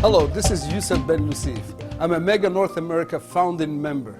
Hello, this is Youssef Ben Lucif. I'm a Mega North America founding member.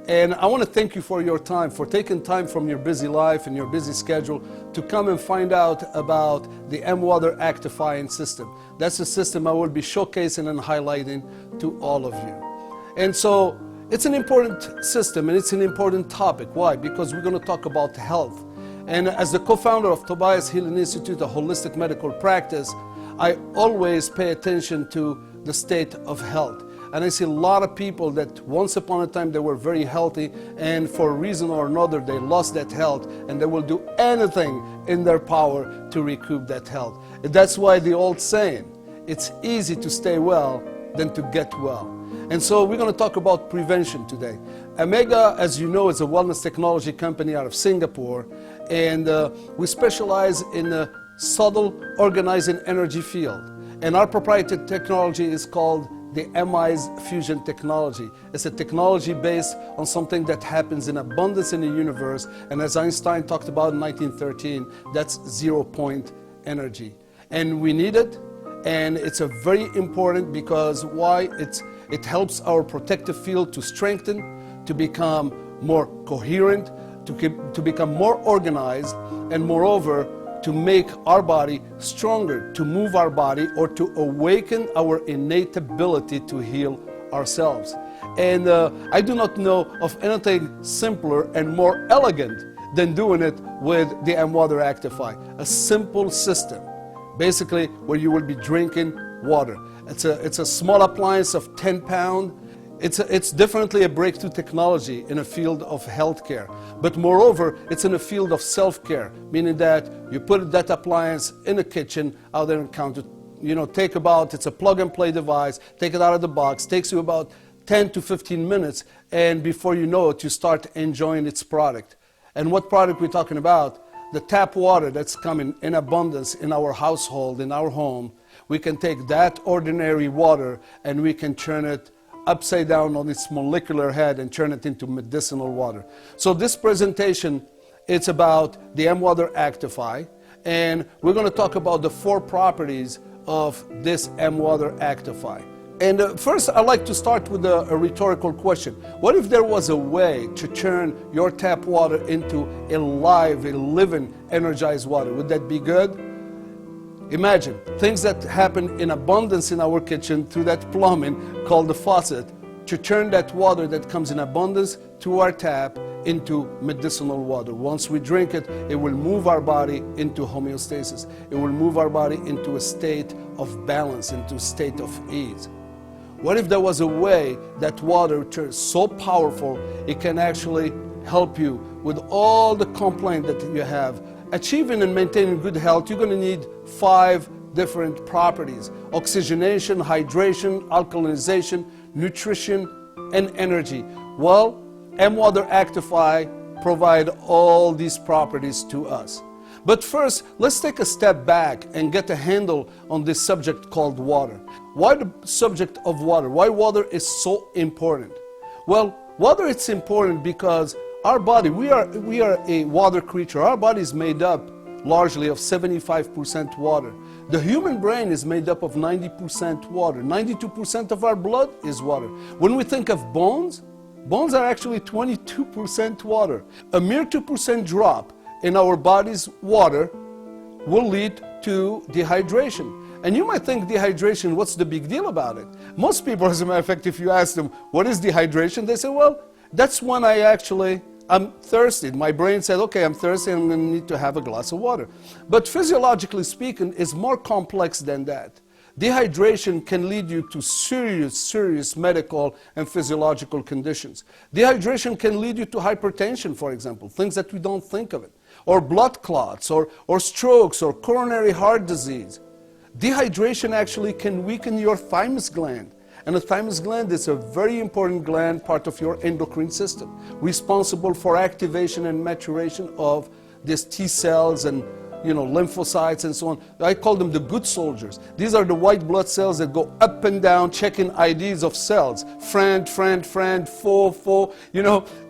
And I want to thank you for your time, for taking time from your busy life and your busy schedule to come and find out about the AMWATER Actify system. That's a system I will be showcasing and highlighting to all of you. And so it's an important system and it's an important topic. Why? Because we're going to talk about health. And as the co-founder of Tobias Healing Institute, a holistic medical practice, I always pay attention to the state of health. And I see a lot of people that once upon a time they were very healthy, and for a reason or another they lost that health, and they will do anything in their power to recoup that health. And that's why the old saying, it's easy to stay well than to get well. And so we're going to talk about prevention today. Omega, as you know, is a wellness technology company out of Singapore, and we specialize in the subtle organizing energy field. And our proprietary technology is called the MI's fusion technology. It's a technology based on something that happens in abundance in the universe, and as Einstein talked about in 1913, that's 0-point energy. And we need it, and it's a very important because why? It helps our protective field to strengthen, to become more coherent, to become more organized, and moreover, to make our body stronger, to move our body, or to awaken our innate ability to heal ourselves. And I do not know of anything simpler and more elegant than doing it with the AMWATER Actify. A simple system, basically where you will be drinking water. It's a small appliance of 10 pounds. It's definitely a breakthrough technology in a field of healthcare. But moreover, it's in a field of self-care, meaning that you put that appliance in the kitchen, out there and counter, it's a plug-and-play device, take it out of the box, takes you about 10 to 15 minutes, and before you know it, you start enjoying its product. And what product we're talking about? The tap water that's coming in abundance in our household, in our home. We can take that ordinary water and we can turn it upside down on its molecular head and turn it into medicinal water. So this presentation, it's about the AMWATER Actify, and we're going to talk about the 4 properties of this AMWATER Actify. And first, I'd like to start with a rhetorical question. What if there was a way to turn your tap water into a living, energized water? Would that be good? Imagine things that happen in abundance in our kitchen through that plumbing called the faucet, to turn that water that comes in abundance to our tap into medicinal water. Once we drink it, it will move our body into homeostasis. It will move our body into a state of balance, into a state of ease. What if there was a way that water turns so powerful it can actually help you with all the complaints that you have? Achieving and maintaining good health, you're going to need 5 different properties: oxygenation, hydration, alkalization, nutrition, and energy. Well, AMWATER Actify provide all these properties to us. But first, let's take a step back and get a handle on this subject called water. Why the subject of water? Why water is so important? Well, water is important because our body, we are a water creature. Our body is made up largely of 75% water. The human brain is made up of 90% water. 92% of our blood is water. When we think of bones, bones are actually 22% water. A mere 2% drop in our body's water will lead to dehydration. And you might think dehydration, what's the big deal about it? Most people, as a matter of fact, if you ask them, what is dehydration? They say, well, that's when I'm thirsty. My brain said, okay, I'm thirsty, I'm going to need to have a glass of water. But physiologically speaking, it's more complex than that. Dehydration can lead you to serious medical and physiological conditions. Dehydration can lead you to hypertension, for example, things that we don't think of it, or blood clots, or strokes, or coronary heart disease. Dehydration actually can weaken your thymus gland. And the thymus gland is a very important gland, part of your endocrine system, responsible for activation and maturation of these T cells and lymphocytes and so on. I call them the good soldiers. These are the white blood cells that go up and down checking IDs of cells. Friend, foe,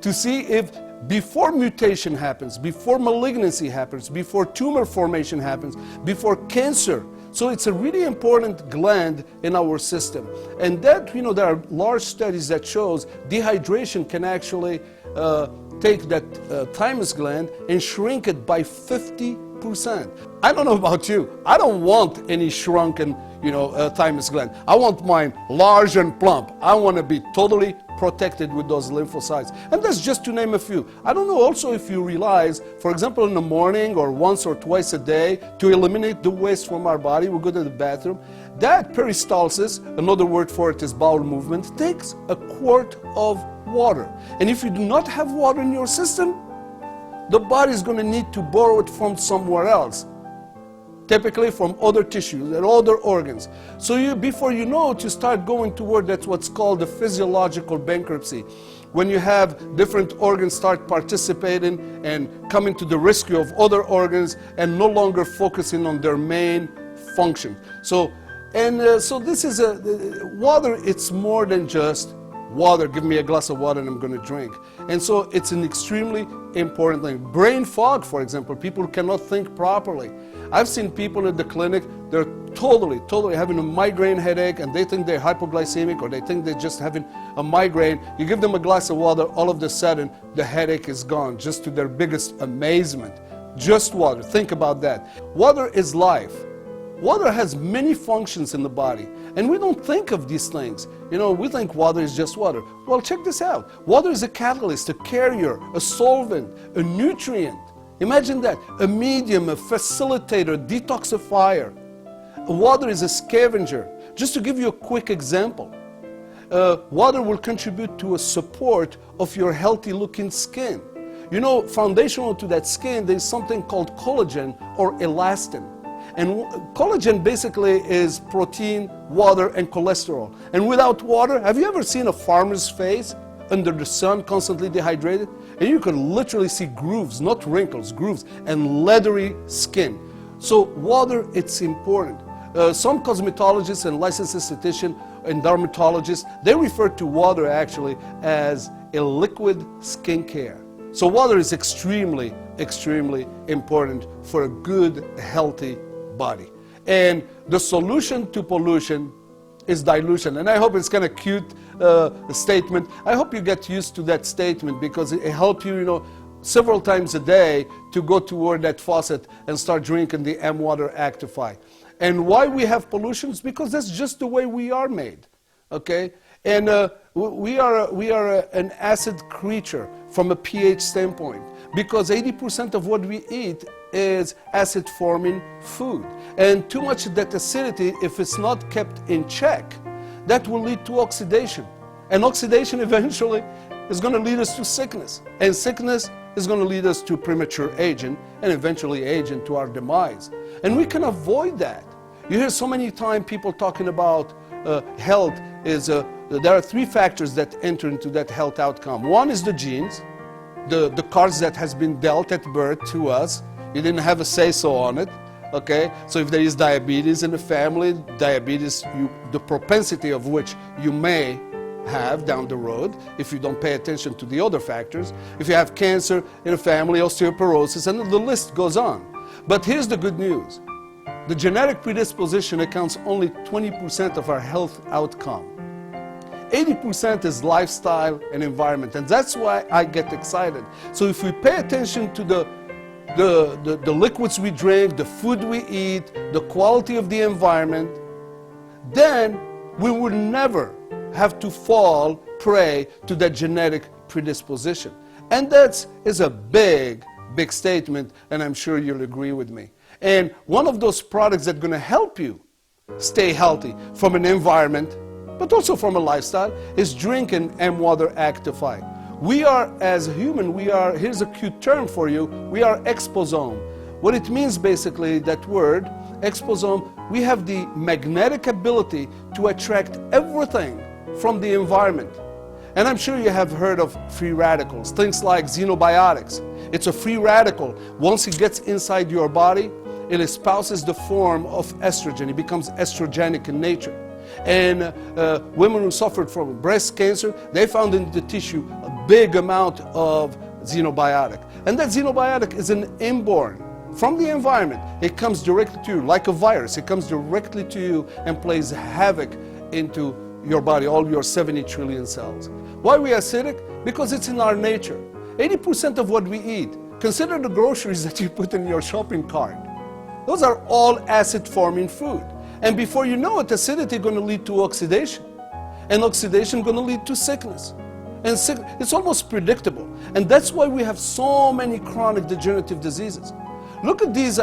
to see if before mutation happens, before malignancy happens, before tumor formation happens, before cancer So it's a really important gland in our system. And that, there are large studies that shows dehydration can actually take that thymus gland and shrink it by 50%. I don't know about you. I don't want any shrunken, thymus gland. I want mine large and plump. I want to be totally protected with those lymphocytes. And that's just to name a few. I don't know also if you realize, for example, in the morning or once or twice a day, to eliminate the waste from our body, we go to the bathroom. That peristalsis, another word for it is bowel movement, takes a quart of water. And if you do not have water in your system, the body is going to need to borrow it from somewhere else, typically from other tissues and other organs. So before you know it, you start going toward that's what's called the physiological bankruptcy. When you have different organs start participating and coming to the rescue of other organs and no longer focusing on their main function. So this is water, it's more than just water. Give me a glass of water and I'm going to drink. And so it's an extremely important thing. Brain fog, for example, people cannot think properly. I've seen people in the clinic, they're totally having a migraine headache and they think they're hypoglycemic or they think they're just having a migraine. You give them a glass of water, all of a sudden the headache is gone, just to their biggest amazement. Just water. Think about that. Water is life. Water has many functions in the body, and we don't think of these things. We think water is just water. Well, check this out. Water is a catalyst, a carrier, a solvent, a nutrient. Imagine that. A medium, a facilitator, detoxifier. Water is a scavenger. Just to give you a quick example, water will contribute to a support of your healthy looking skin. Foundational to that skin, there's something called collagen or elastin. And collagen basically is protein, water, and cholesterol. And without water, have you ever seen a farmer's face under the sun, constantly dehydrated? And you can literally see grooves, not wrinkles, grooves, and leathery skin. So water, it's important. Some cosmetologists and licensed estheticians and dermatologists, they refer to water actually as a liquid skincare. So water is extremely important for a good, healthy body. And the solution to pollution is dilution. And I hope it's kind of cute statement. I hope you get used to that statement because it helps you, several times a day to go toward that faucet and start drinking the AMWATER Actify. And why we have pollutions? Because that's just the way we are made. Okay? And we are an acid creature from a pH standpoint because 80% of what we eat is acid-forming food. And too much of that acidity, if it's not kept in check, that will lead to oxidation. And oxidation eventually is going to lead us to sickness. And sickness is going to lead us to premature aging and eventually aging to our demise. And we can avoid that. You hear so many times people talking about health there are three factors that enter into that health outcome. One is the genes, the cards that has been dealt at birth to us. You didn't have a say-so on it, okay? So if there is diabetes in the family, diabetes, the propensity of which you may have down the road if you don't pay attention to the other factors. If you have cancer in a family, osteoporosis, and the list goes on. But here's the good news. The genetic predisposition accounts only 20% of our health outcome. 80% is lifestyle and environment, and that's why I get excited. So if we pay attention to the liquids we drink, the food we eat, the quality of the environment, then we would never have to fall prey to that genetic predisposition. And that is a big statement, and I'm sure you'll agree with me. And one of those products that's going to help you stay healthy from an environment, but also from a lifestyle, is drinking AMWATER Actify. We are, as a human, here's a cute term for you, we are exposome. What it means basically, that word, exposome, we have the magnetic ability to attract everything from the environment. And I'm sure you have heard of free radicals, things like xenobiotics. It's a free radical. Once it gets inside your body, it espouses the form of estrogen. It becomes estrogenic in nature. And women who suffered from breast cancer, they found in the tissue a big amount of xenobiotic. And that xenobiotic is an inborn from the environment. It comes directly to you like a virus. It comes directly to you and plays havoc into your body, all your 70 trillion cells. Why are we acidic? Because it's in our nature. 80% of what we eat, consider the groceries that you put in your shopping cart. Those are all acid-forming food. And before you know it, acidity is going to lead to oxidation. And oxidation is going to lead to sickness. And it's almost predictable. And that's why we have so many chronic degenerative diseases. Look at these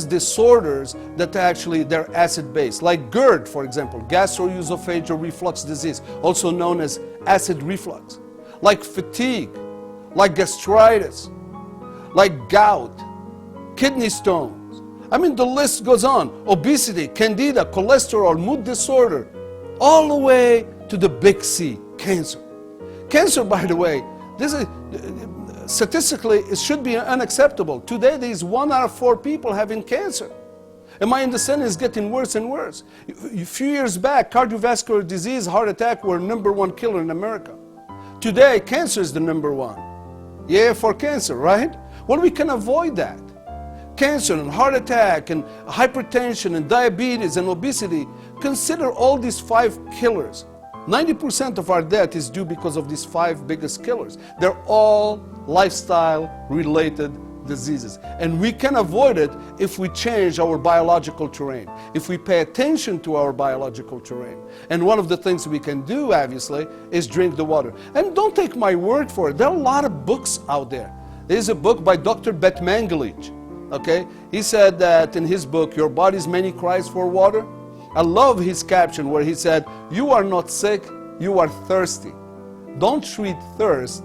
disorders that actually they're acid-based, like GERD, for example, gastroesophageal reflux disease, also known as acid reflux, like fatigue, like gastritis, like gout, kidney stones. I mean, the list goes on. Obesity, candida, cholesterol, mood disorder, all the way to the big C, cancer. Cancer, by the way, this is statistically, it should be unacceptable. Today, there is 1 out of 4 people having cancer. And my understanding is getting worse and worse. A few years back, cardiovascular disease, heart attack were #1 killer in America. Today, cancer is the #1. Yeah, for cancer, right? Well, we can avoid that. Cancer and heart attack and hypertension and diabetes and obesity, consider all these 5 killers. 90% of our death is due because of these 5 biggest killers. They're all lifestyle-related diseases. And we can avoid it if we change our biological terrain, if we pay attention to our biological terrain. And one of the things we can do, obviously, is drink the water. And don't take my word for it. There are a lot of books out there. There's a book by Dr. Bet Mangalich. Okay? He said that in his book, Your Body's Many Cries for Water. I love his caption where he said, you are not sick, you are thirsty. Don't treat thirst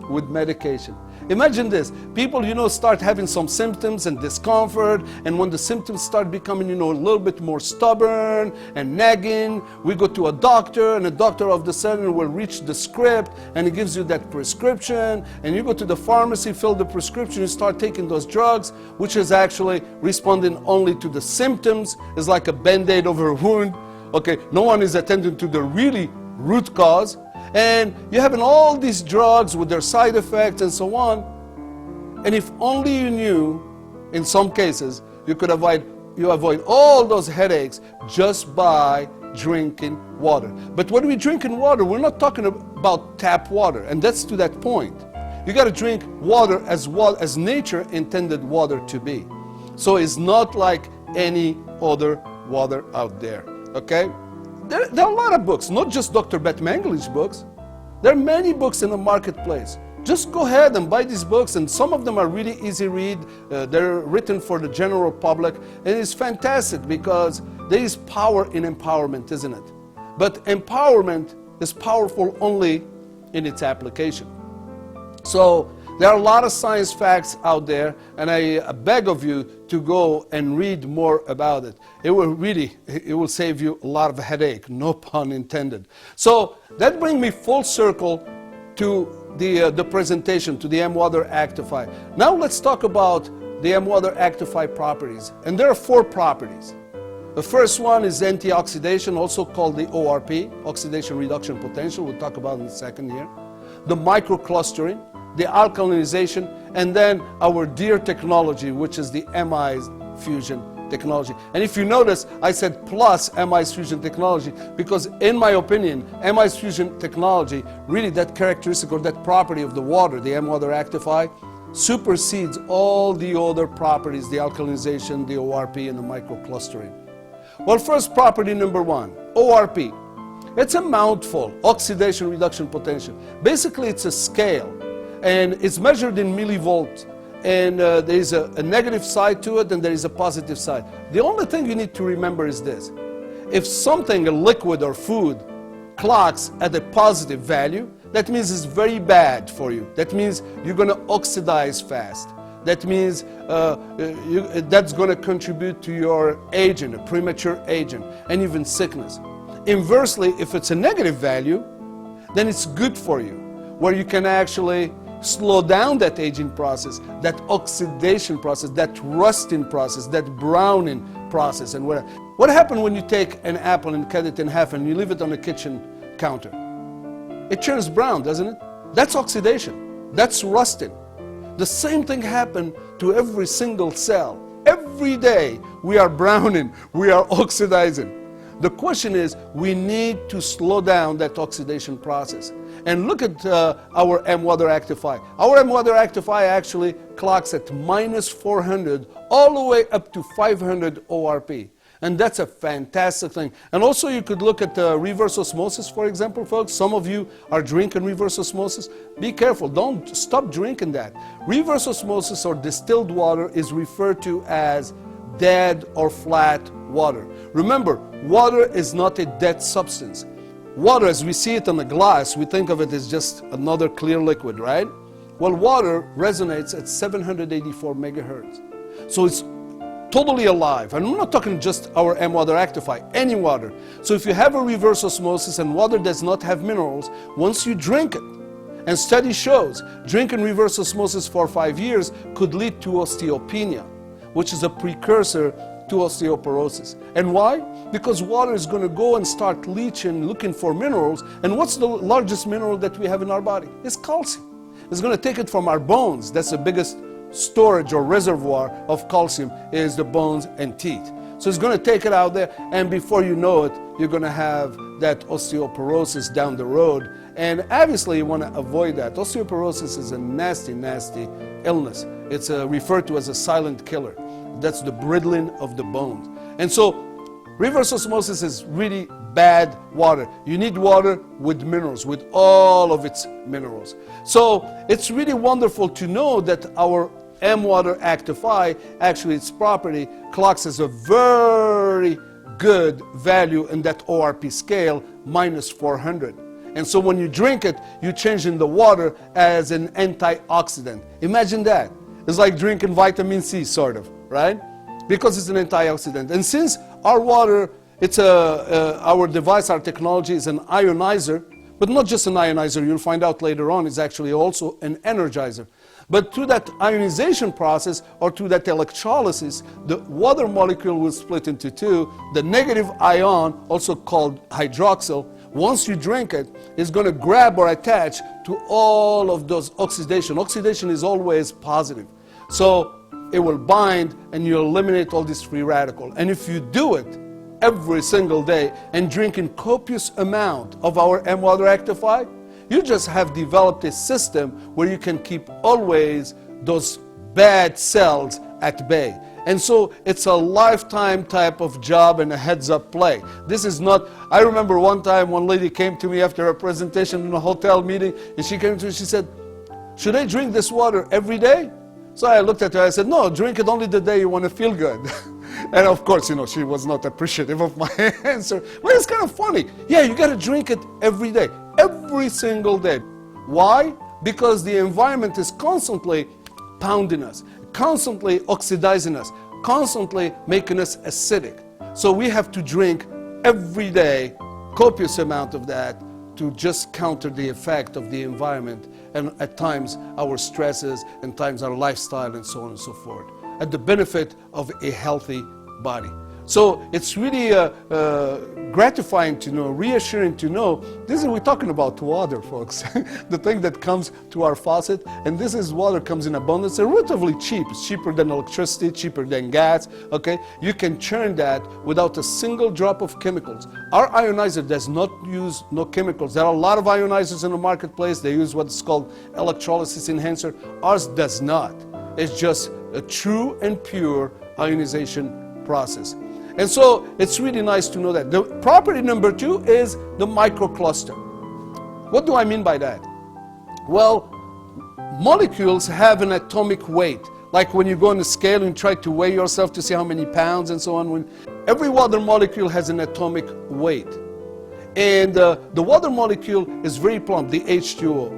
with medication. Imagine this, people, start having some symptoms and discomfort, and when the symptoms start becoming, a little bit more stubborn and nagging, we go to a doctor, and the doctor of the sudden will reach the script, and he gives you that prescription, and you go to the pharmacy, fill the prescription, you start taking those drugs, which is actually responding only to the symptoms. It's like a band-aid over a wound. Okay, no one is attending to the really root cause. And you're having all these drugs with their side effects and so on. And if only you knew, in some cases, you could avoid all those headaches just by drinking water. But when we drink in water, we're not talking about tap water. And that's to that point. You got to drink water as nature intended water to be. So it's not like any other water out there. Okay? There are a lot of books, not just Dr. Bet Mangalich's books. There are many books in the marketplace. Just go ahead and buy these books, and some of them are really easy read. They're written for the general public, and it's fantastic because there is power in empowerment, isn't it? But empowerment is powerful only in its application. So there are a lot of science facts out there, and I beg of you to go and read more about it. It will save you a lot of headache, no pun intended. So that brings me full circle to the presentation, to the AMWATER Actify. Now let's talk about the AMWATER Actify properties. And there are 4 properties. The first one is antioxidation, also called the ORP, oxidation reduction potential. We'll talk about it in a second here. The microclustering, the alkalinization, and then our dear technology, which is the MI's fusion technology. And if you notice, I said plus MI's fusion technology because in my opinion, MI's fusion technology, really that characteristic or that property of the water, the AMWATER Actify, supersedes all the other properties, the alkalinization, the ORP, and the microclustering. Well, first property number 1, ORP. It's a mouthful, oxidation reduction potential. Basically, it's a scale. And it's measured in millivolts, and there is a negative side to it, and there is a positive side. The only thing you need to remember is this. If something, a liquid or food, clocks at a positive value, that means it's very bad for you. That means you're going to oxidize fast. That means that's going to contribute to your aging, a premature aging, and even sickness. Inversely, if it's a negative value, then it's good for you, where you can actually slow down that aging process, that oxidation process, that rusting process, that browning process. And what happens when you take an apple and cut it in half and you leave it on the kitchen counter? It turns brown, doesn't it? That's oxidation. That's rusting. The same thing happened to every single cell. Every day we are browning, we are oxidizing. The question is, we need to slow down that oxidation process. And look at our AMWATER Actify. Our AMWATER Actify actually clocks at -400 all the way up to 500 ORP. And that's a fantastic thing. And also you could look at reverse osmosis, for example, folks. Some of you are drinking reverse osmosis. Be careful, don't stop drinking that. Reverse osmosis or distilled water is referred to as dead or flat water. Remember, water is not a dead substance. Water, as we see it on a glass, we think of it as just another clear liquid, right? Well, water resonates at 784 megahertz. So it's totally alive. And I'm not talking just our AMWATER Actify, any water. So if you have a reverse osmosis and water does not have minerals, once you drink it, and study shows drinking reverse osmosis for 5 years could lead to osteopenia, which is a precursor to osteoporosis. And why? Because water is going to go and start leaching, looking for minerals. And what's the largest mineral that we have in our body? It's calcium. It's going to take it from our bones. That's the biggest storage or reservoir of calcium is the bones and teeth. So it's going to take it out there, and before you know it, you're going to have that osteoporosis down the road. And obviously you want to avoid that. Osteoporosis is a nasty, nasty illness. It's referred to as a silent killer. That's the brittling of the bones. And so reverse osmosis is really bad water. You need water with minerals, with all of its minerals. So it's really wonderful to know that our AMWATER Actify, actually its property, clocks as a very good value in that ORP scale, -400. And so when you drink it, you change in the water as an antioxidant. Imagine that. It's like drinking vitamin C, sort of, right? Because it's an antioxidant. And since our water, it's our device, our technology is an ionizer, but not just an ionizer, you'll find out later on, it's actually also an energizer. But through that ionization process, or through that electrolysis, the water molecule will split into two. The negative ion, also called hydroxyl, once you drink it, is going to grab or attach to all of those oxidation. Oxidation is always positive. So it will bind and you eliminate all these free radicals. And if you do it every single day and drink in copious amount of our AMWATER Actify, you just have developed a system where you can keep always those bad cells at bay. And so it's a lifetime type of job and a heads-up play. This is not, I remember one time one lady came to me after a presentation in a hotel meeting, and she came to me and she said, "Should I drink this water every day?" So I looked at her, I said, "No, drink it only the day you want to feel good." And of course, you know, she was not appreciative of my answer. But it's kind of funny. Yeah, you got to drink it every day, every single day. Why? Because the environment is constantly pounding us, constantly oxidizing us, constantly making us acidic. So we have to drink every day, copious amount of that, to just counter the effect of the environment and at times our stresses and times our lifestyle and so on and so forth, at the benefit of a healthy body. So it's really gratifying to know, reassuring to know, this is, we're talking about water, folks, the thing that comes to our faucet, and this is water comes in abundance. It's relatively cheap. It's cheaper than electricity, cheaper than gas, okay? You can churn that without a single drop of chemicals. Our ionizer does not use no chemicals. There are a lot of ionizers in the marketplace. They use what's called electrolysis enhancer. Ours does not. It's just a true and pure ionization process. And so it's really nice to know that. The property number 2 is the microcluster. What do I mean by that? Well, molecules have an atomic weight. Like when you go on the scale and try to weigh yourself to see how many pounds and so on. Every water molecule has an atomic weight. And the water molecule is very plump, the H2O.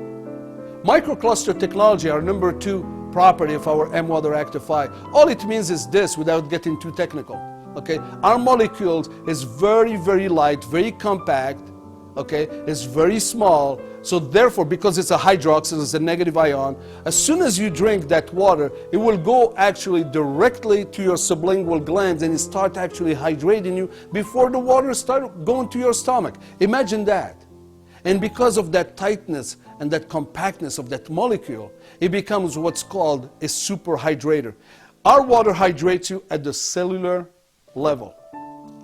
Microcluster technology, our number 2 property of our AMWATER Actify. All it means is this, without getting too technical. Okay, our molecules is very, very light, very compact. Okay, it's very small. So therefore, because it's a hydroxyl, it's a negative ion, as soon as you drink that water, it will go actually directly to your sublingual glands and it start actually hydrating you before the water start going to your stomach. Imagine that. And because of that tightness and that compactness of that molecule, it becomes what's called a super hydrator. Our water hydrates you at the cellular level.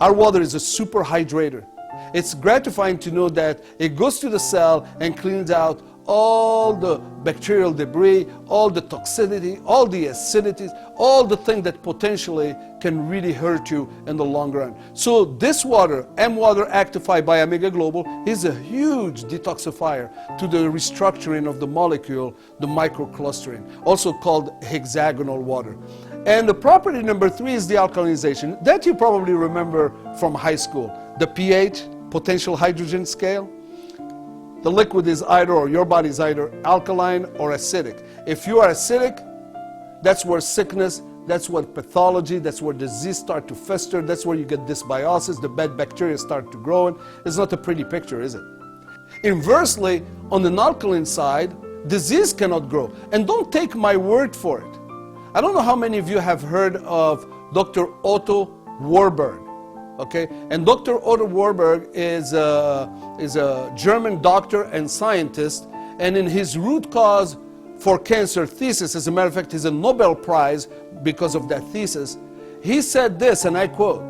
Our water is a super hydrator. It's gratifying to know that it goes to the cell and cleans out all the bacterial debris, all the toxicity, all the acidities, all the things that potentially can really hurt you in the long run. So this water, AMWATER Actify by Omega Global, is a huge detoxifier to the restructuring of the molecule, the microclustering, also called hexagonal water. And the property number 3 is the alkalinization. That you probably remember from high school. The pH, potential hydrogen scale. The liquid is either, or your body is either alkaline or acidic. If you are acidic, that's where sickness, that's where pathology, that's where disease start to fester, that's where you get dysbiosis, the bad bacteria start to grow in. It's not a pretty picture, is it? Inversely, on an alkaline side, disease cannot grow. And don't take my word for it. I don't know how many of you have heard of Dr. Otto Warburg. Okay, and Dr. Otto Warburg is a German doctor and scientist, and in his root cause for cancer thesis, as a matter of fact, he's a Nobel Prize because of that thesis, he said this, and I quote,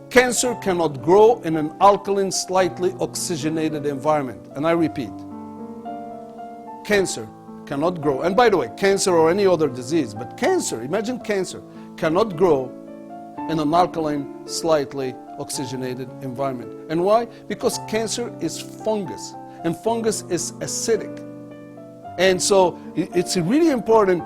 "Cancer cannot grow in an alkaline, slightly oxygenated environment." And I repeat, cancer cannot grow, and by the way, cancer or any other disease, but cancer, imagine cancer, cannot grow in an alkaline, slightly oxygenated environment. And why? Because cancer is fungus, and fungus is acidic. And so it's really important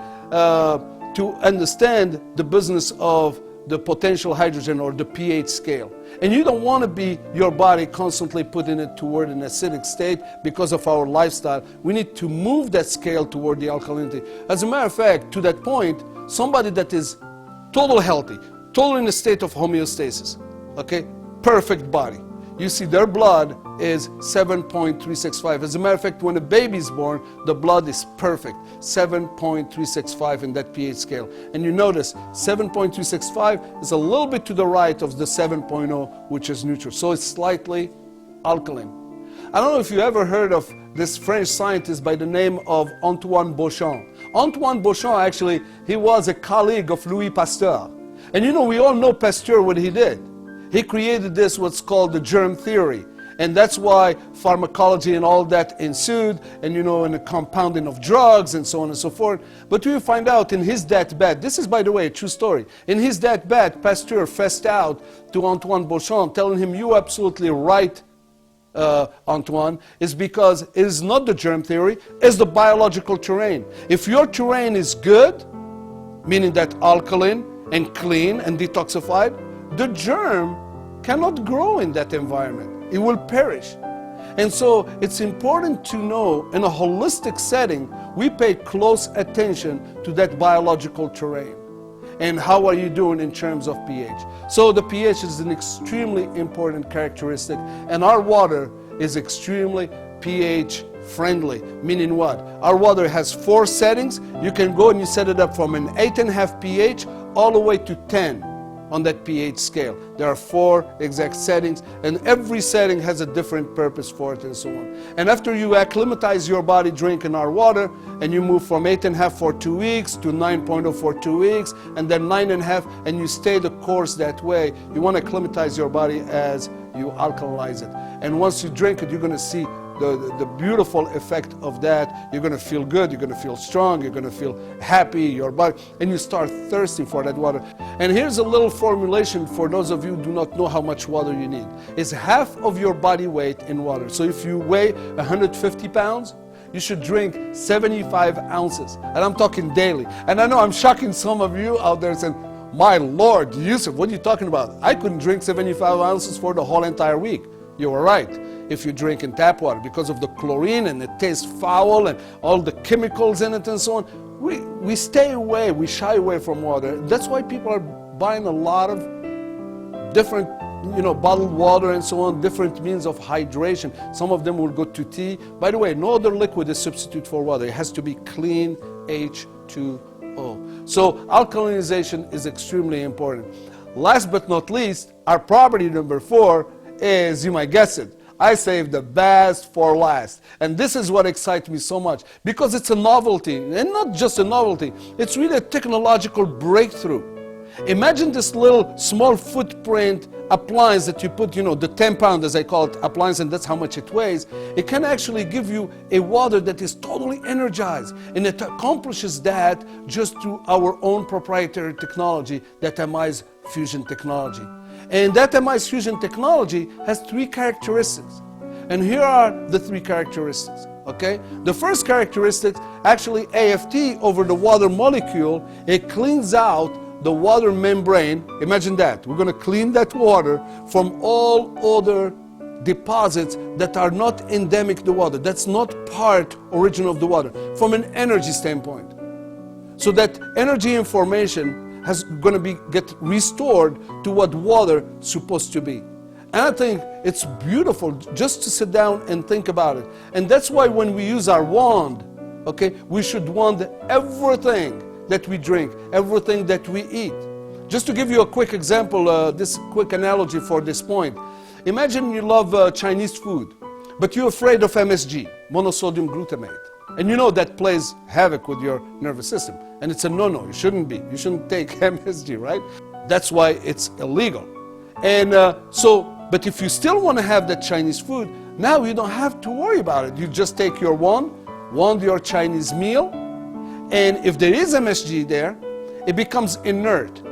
to understand the business of the potential hydrogen or the pH scale. And you don't want to be your body constantly putting it toward an acidic state because of our lifestyle. We need to move that scale toward the alkalinity. As a matter of fact, to that point, somebody that is total healthy, totally in a state of homeostasis, okay, perfect body. You see their blood is 7.365. As a matter of fact, when a baby is born, the blood is perfect, 7.365 in that pH scale. And you notice 7.365 is a little bit to the right of the 7.0, which is neutral. So it's slightly alkaline. I don't know if you ever heard of this French scientist by the name of Antoine Béchamp. Antoine Béchamp, actually, he was a colleague of Louis Pasteur. And you know, we all know Pasteur, what he did. He created this, what's called the germ theory. And that's why pharmacology and all that ensued, and you know, in the compounding of drugs and so on and so forth. But we find out in his deathbed, this is, by the way, a true story. In his deathbed, Pasteur fessed out to Antoine Béchamp, telling him, "You're absolutely right, Antoine, is because it is not the germ theory, it's the biological terrain. If your terrain is good, meaning that alkaline and clean and detoxified, the germ cannot grow in that environment. It will perish." And so it's important to know, in a holistic setting, we pay close attention to that biological terrain. And how are you doing in terms of pH? So the pH is an extremely important characteristic, and our water is extremely pH friendly. Meaning what? Our water has 4 settings. You can go and you set it up from an 8.5 pH all the way to 10 on that pH scale. There are 4 exact settings, and every setting has a different purpose for it and so on. And after you acclimatize your body drinking our water, and you move from 8.5 for 2 weeks to 9.0 for 2 weeks, and then 9.5, and you stay the course that way, you want to acclimatize your body as you alkalize it. And once you drink it, you're going to see the beautiful effect of that. You're going to feel good, you're going to feel strong, you're going to feel happy, your body, and you start thirsting for that water. And here's a little formulation for those of you who do not know how much water you need. It's half of your body weight in water. So if you weigh 150 pounds, you should drink 75 ounces. And I'm talking daily. And I know I'm shocking some of you out there saying, "My Lord, Yusuf, what are you talking about? I couldn't drink 75 ounces for the whole entire week." You were right. If you drink in tap water, because of the chlorine and it tastes foul and all the chemicals in it and so on, we stay away, we shy away from water. That's why people are buying a lot of different, you know, bottled water and so on, different means of hydration. Some of them will go to tea. By the way, no other liquid is substitute for water. It has to be clean H2O. So alkalinization is extremely important. Last but not least, our property number 4 is, you might guess it, I saved the best for last. And this is what excites me so much, because it's a novelty, and not just a novelty, it's really a technological breakthrough. Imagine this little small footprint appliance that you put, the 10-pound, as I call it, appliance, and that's how much it weighs. It can actually give you a water that is totally energized, and it accomplishes that just through our own proprietary technology, that AMI's fusion technology. And that AMI's fusion technology has 3 characteristics. And here are the 3 characteristics, okay? The first characteristic, actually AFT over the water molecule, it cleans out the water membrane. Imagine that. We're going to clean that water from all other deposits that are not endemic to the water. That's not part origin of the water from an energy standpoint. So that energy information has going to get restored to what water is supposed to be. And I think it's beautiful just to sit down and think about it. And that's why when we use our wand, okay, we should wand everything that we drink, everything that we eat. Just to give you a quick example, this quick analogy for this point. Imagine you love Chinese food, but you're afraid of MSG, monosodium glutamate. And you know that plays havoc with your nervous system. And it's a no-no, you shouldn't be. You shouldn't take MSG, right? That's why it's illegal. And but if you still want to have that Chinese food, now you don't have to worry about it. You just take your wand your Chinese meal, and if there is MSG there, it becomes inert.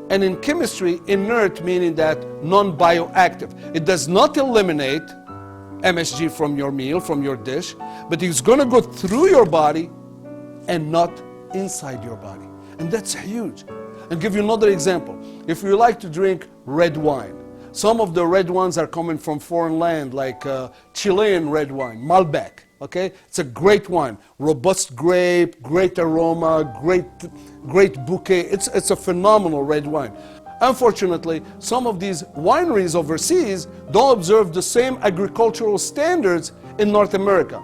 And in chemistry, inert meaning that non-bioactive. It does not eliminate MSG from your meal, from your dish, but it's going to go through your body and not inside your body. And that's huge. I'll give you another example. If you like to drink red wine, some of the red wines are coming from foreign land, like Chilean red wine, Malbec. Okay, it's a great wine, robust grape, great aroma, great bouquet. It's a phenomenal red wine. Unfortunately, some of these wineries overseas don't observe the same agricultural standards in North America,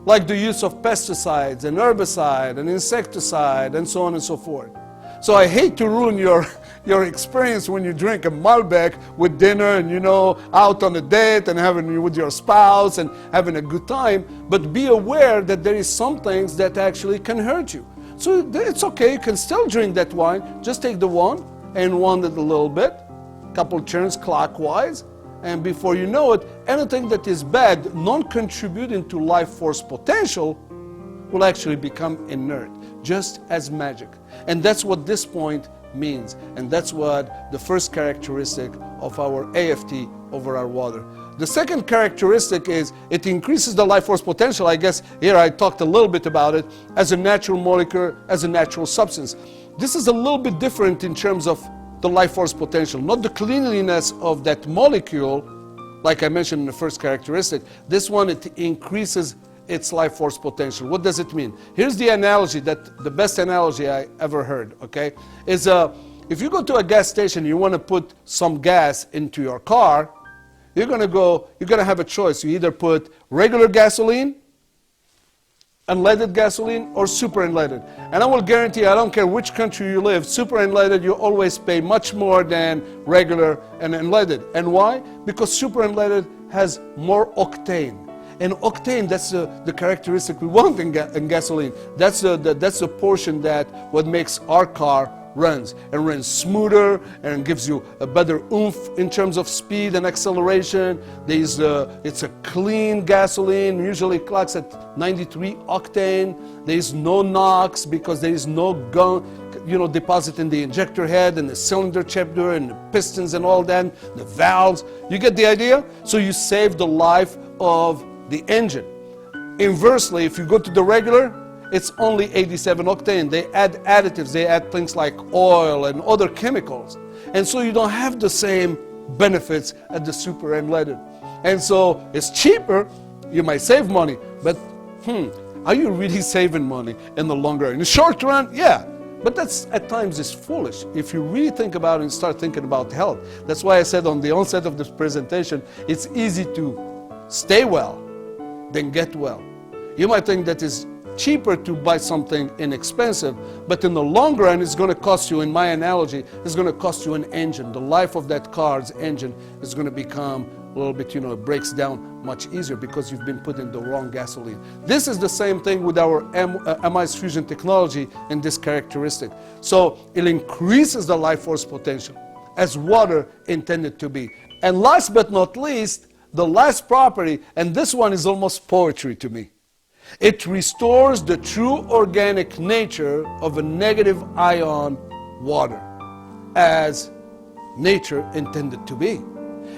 like the use of pesticides and herbicide and insecticide and so on and so forth. So I hate to ruin your experience when you drink a Malbec with dinner and out on a date and having with your spouse and having a good time, but be aware that there is some things that actually can hurt you. So it's okay, you can still drink that wine, just take the wand and wand it a little bit, couple turns clockwise, and before you know it, anything that is bad, non-contributing to life force potential, will actually become inert, just as magic. And that's what this point means. And that's what the first characteristic of our AFT over our water. The second characteristic is it increases the life force potential. I guess here I talked a little bit about it as a natural molecule, as a natural substance. This is a little bit different in terms of the life force potential, not the cleanliness of that molecule, like I mentioned in the first characteristic. This one, it increases its life force potential. What does it mean? Here's the analogy, that the best analogy I ever heard, okay, is if you go to a gas station, you want to put some gas into your car, you're going to have a choice. You either put regular gasoline, unleaded gasoline, or super unleaded. And I will guarantee, I don't care which country you live, super unleaded, you always pay much more than regular and unleaded. And why? Because super unleaded has more octane. And octane, that's the characteristic we want in gasoline. That's the portion that what makes our car runs, and runs smoother and gives you a better oomph in terms of speed and acceleration. It's a clean gasoline, usually clocks at 93 octane. There is no NOx because there is no deposit in the injector head and the cylinder chamber and the pistons and all that, the valves. You get the idea? So you save the life of the engine. Inversely, if you go to the regular, it's only 87 octane. They add additives, they add things like oil and other chemicals. And so you don't have the same benefits as the super unleaded. And so it's cheaper, you might save money, but are you really saving money in the long run? In the short run, yeah. But that's at times is foolish if you really think about it and start thinking about health. That's why I said on the onset of this presentation, it's easy to stay well than get well. You might think that it's cheaper to buy something inexpensive, but in the long run it's going to cost you, in my analogy, it's going to cost you an engine. The life of that car's engine is going to become little bit, it breaks down much easier because you've been put in the wrong gasoline. This is the same thing with our amide fusion technology and this characteristic. So it increases the life force potential as water intended to be. And last but not least, the last property, and this one is almost poetry to me. It restores the true organic nature of a negative ion water as nature intended to be.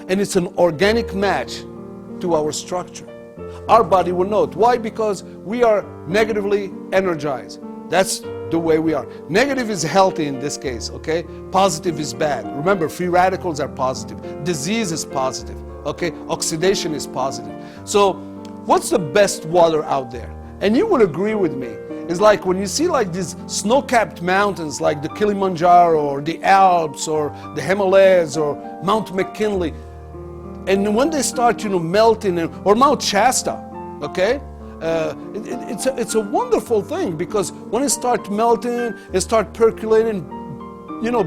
And it's an organic match to our structure. Our body will know it. Why? Because we are negatively energized. That's the way we are. Negative is healthy in this case, okay? Positive is bad. Remember, free radicals are positive. Disease is positive, okay? Oxidation is positive. So what's the best water out there? And you will agree with me. It's like when you see like these snow-capped mountains like the Kilimanjaro or the Alps or the Himalayas or Mount McKinley, and when they start, melting, or Mount Shasta, okay? It's a wonderful thing, because when it starts melting, it starts percolating,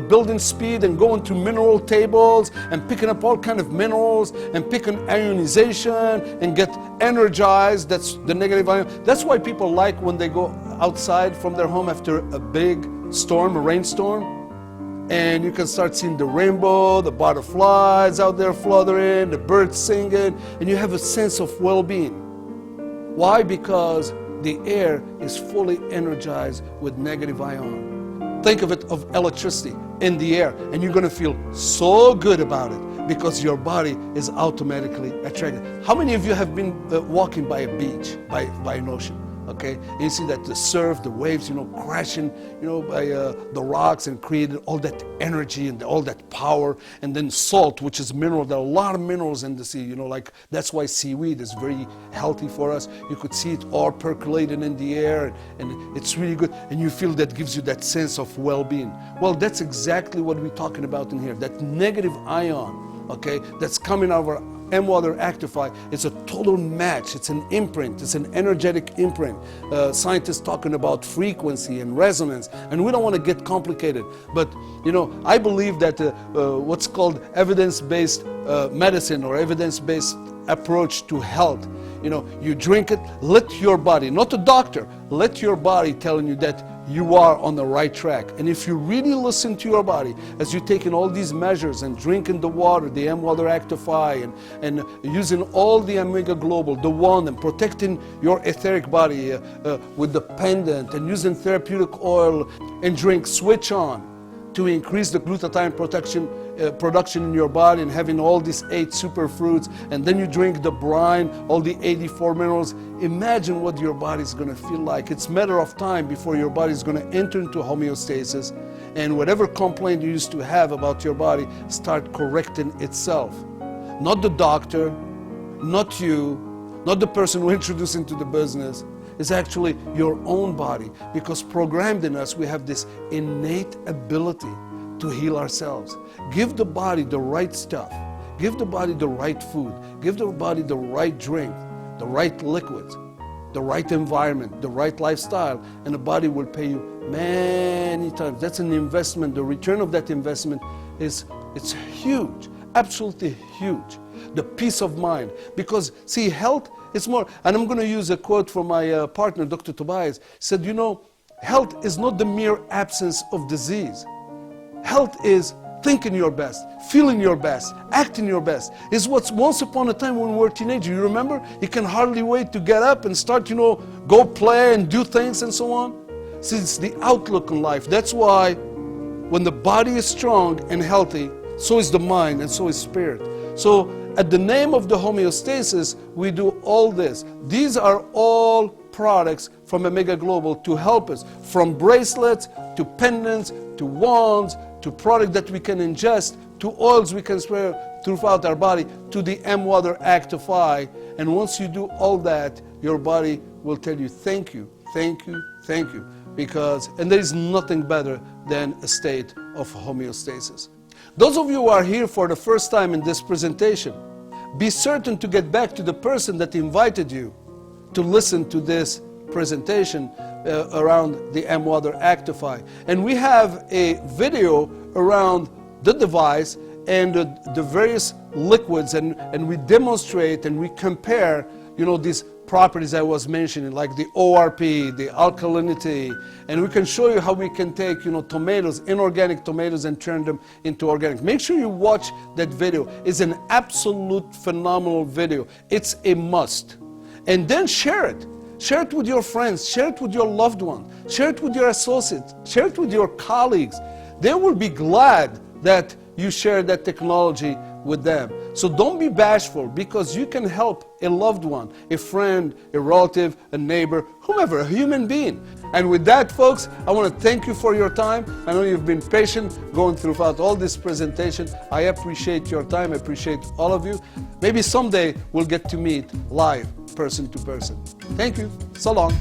building speed and going to mineral tables and picking up all kind of minerals and picking ionization and get energized. That's the negative ion. That's why people like when they go outside from their home after a big storm, a rainstorm, and you can start seeing the rainbow, the butterflies out there fluttering, the birds singing, and you have a sense of well-being. Why? Because the air is fully energized with negative ion. Think of it of electricity in the air, and you're going to feel so good about it because your body is automatically attracted. How many of you have been walking by a beach, by an ocean? Okay, and you see that the surf, the waves, crashing, by the rocks and created all that energy and all that power. And then salt, which is mineral. There are a lot of minerals in the sea, like that's why seaweed is very healthy for us. You could see it all percolating in the air, and it's really good. And you feel that gives you that sense of well-being. Well, that's exactly what we're talking about in here. That negative ion, okay, that's coming out of our AMWATER Actify. It's a total match. It's an imprint. It's an energetic imprint. Scientists talking about frequency and resonance, and we don't want to get complicated. But I believe that what's called evidence-based medicine or evidence-based approach to health. You drink it. Let your body, not the doctor, let your body telling you that you are on the right track. And if you really listen to your body as you're taking all these measures and drinking the water, the AMWATER Actify, and using all the Omega Global, the one, and protecting your etheric body with the pendant, and using therapeutic oil, and drink Switch On to increase the glutathione production in your body, and having all these 8 superfruits, and then you drink the brine, all the 84 minerals. Imagine what your body's going to feel like. It's a matter of time before your body's going to enter into homeostasis, and whatever complaint you used to have about your body start correcting itself. Not the doctor, not you, not the person who introduced into the business. It's actually your own body, because programmed in us we have this innate ability to heal ourselves. Give the body the right stuff. Give the body the right food. Give the body the right drink, the right liquids, the right environment, the right lifestyle, and the body will pay you many times. That's an investment. The return of that investment it's huge, absolutely huge. The peace of mind, because see, health is more, and I'm going to use a quote from my partner, Dr. Tobias. He said, health is not the mere absence of disease. Health is thinking your best, feeling your best, acting your best. It's what's once upon a time when we were teenagers. You remember? You can hardly wait to get up and start, go play and do things and so on. See, it's the outlook on life. That's why when the body is strong and healthy, so is the mind and so is spirit. So at the name of the homeostasis, we do all this. These are all products from Omega Global to help us, from bracelets to pendants to wands to product that we can ingest to oils we can spray throughout our body to the AMWATER Actify. And once you do all that, your body will tell you thank you, thank you, thank you. And there is nothing better than a state of homeostasis. Those of you who are here for the first time in this presentation, be certain to get back to the person that invited you to listen to this presentation around the AMWATER Actify. And we have a video around the device and the various liquids, and we demonstrate and we compare, you know, these properties I was mentioning, like the ORP, the alkalinity, and we can show you how we can take, you know, tomatoes, inorganic tomatoes, and turn them into organic. Make sure you watch that video. It's an absolute phenomenal video. It's a must. And then share it. Share it with your friends. Share it with your loved one. Share it with your associates. Share it with your colleagues. They will be glad that you share that technology with them. So don't be bashful, because you can help a loved one, a friend, a relative, a neighbor, whomever, a human being. And with that, folks, I want to thank you for your time. I know you've been patient going throughout all this presentation. I appreciate your time. I appreciate all of you. Maybe someday we'll get to meet live, person to person. Thank you. So long.